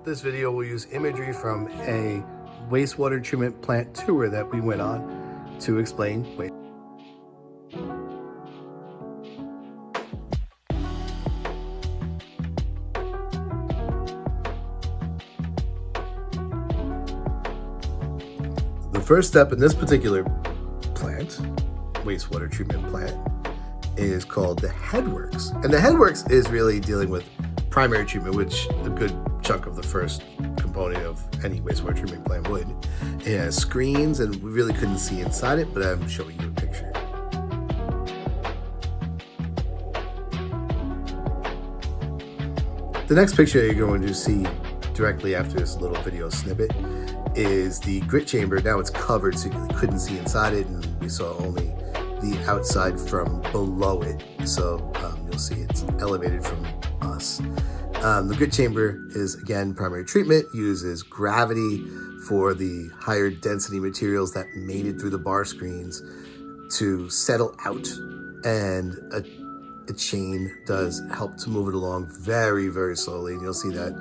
This video will use imagery from a wastewater treatment plant tour that we went on to explain waste. The first step in this particular plant, wastewater treatment plant, is called the headworks. And the headworks is really dealing with primary treatment, which a good chunk of the first component of any wastewater treatment plant would. It has screens, and we really couldn't see inside it, but I'm showing you a picture. The next picture you're going to see directly after this little video snippet is the grit chamber. Now it's covered, so you really couldn't see inside it, and we saw only the outside from below it. So you'll see it's elevated from us. The grit chamber is, again, primary treatment, uses gravity for the higher density materials that made it through the bar screens to settle out, and a chain does help to move it along very, very slowly, and you'll see that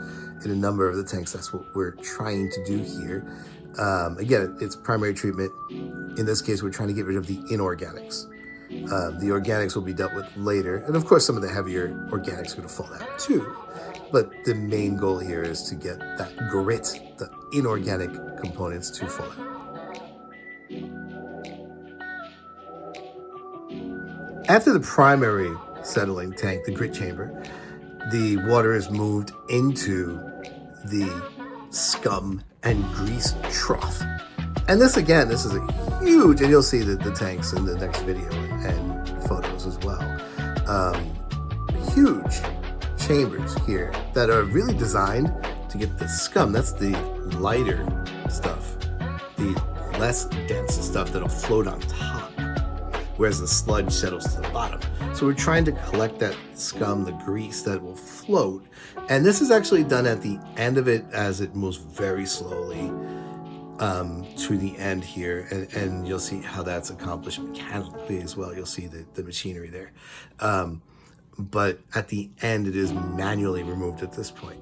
in a number of the tanks. That's what we're trying to do here. Again, it's primary treatment. In this case, we're trying to get rid of the inorganics. The organics will be dealt with later, and of course some of the heavier organics are going to fall out too. But the main goal here is to get that grit, the inorganic components, to fall out. After the primary settling tank, the grit chamber, the water is moved into the scum and grease trough. And this, again, this is a huge, and you'll see the tanks in the next video and photos as well. Huge chambers here that are really designed to get the scum. That's the lighter stuff, the less dense stuff that'll float on top, whereas the sludge settles to the bottom. So we're trying to collect that scum, the grease that will float. And this is actually done at the end of it as it moves very slowly to the end here. And you'll see how that's accomplished mechanically as well. You'll see the machinery there. But at the end, it is manually removed at this point.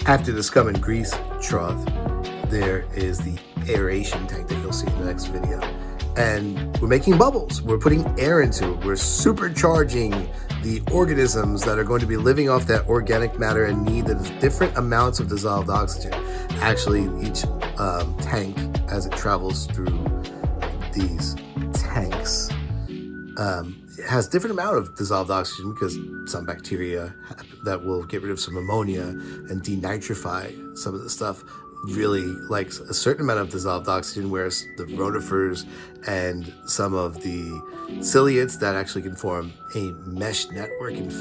After the scum and grease trough, there is the aeration tank that you'll see in the next video. And we're making bubbles. We're putting air into it. We're supercharging the organisms that are going to be living off that organic matter and need the different amounts of dissolved oxygen. Actually, each tank, as it travels through these tanks, has different amount of dissolved oxygen, because some bacteria that will get rid of some ammonia and denitrify some of the stuff really likes a certain amount of dissolved oxygen, whereas the rotifers and some of the ciliates that actually can form a mesh network and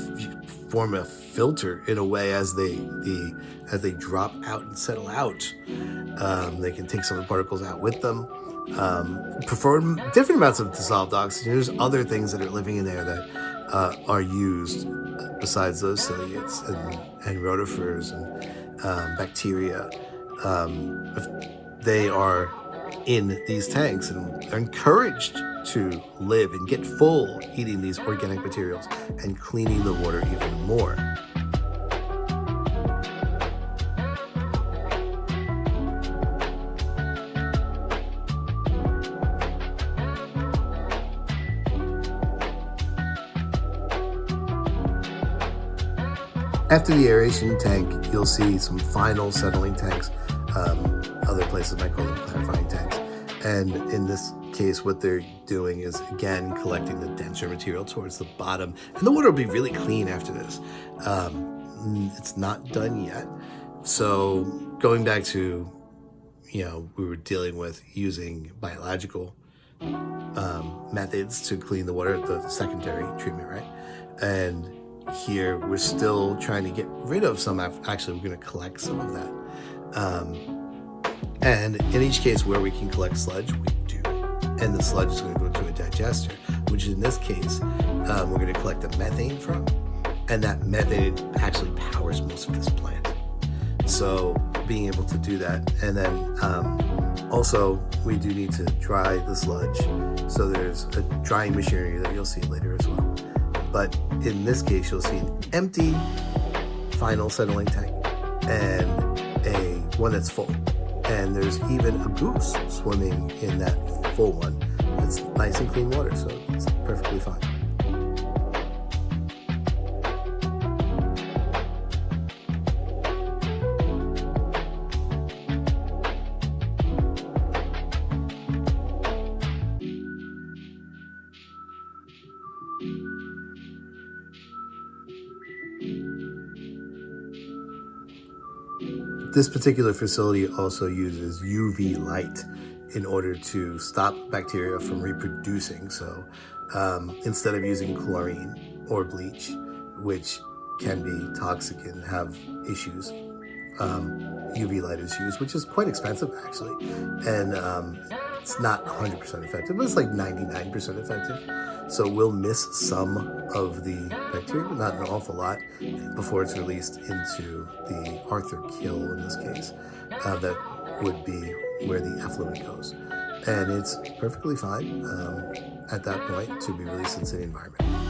form a filter in a way as they drop out and settle out. They can take some of the particles out with them. Perform different amounts of dissolved oxygen. There's other things that are living in there that are used besides those ciliates and rotifers and bacteria. If they are in these tanks and are encouraged to live and get full eating these organic materials and cleaning the water even more. After the aeration tank, you'll see some final settling tanks. Other places might call them clarifying tanks. And in this case, what they're doing is, again, collecting the denser material towards the bottom. And the water will be really clean after this. It's not done yet. So going back to, we were dealing with using biological methods to clean the water, the secondary treatment, right? And here we're still trying to get rid of some. Actually, we're going to collect some of that. And in each case where we can collect sludge, we do. And the sludge is going to go to a digester, which in this case, we're going to collect the methane from. And that methane actually powers most of this plant. So being able to do that. And then also we do need to dry the sludge. So there's a drying machinery that you'll see later as well. But in this case, you'll see an empty final settling tank and one that's full. And there's even a goose swimming in that full one. It's nice and clean water, so it's perfectly fine. This particular facility also uses UV light in order to stop bacteria from reproducing. So instead of using chlorine or bleach, which can be toxic and have issues, UV light is used, which is quite expensive actually. And it's not 100% effective, but it's like 99% effective. So we'll miss some of the bacteria, but not an awful lot, before it's released into the Arthur Kill in this case. That would be where the effluent goes. And it's perfectly fine at that point to be released into the environment.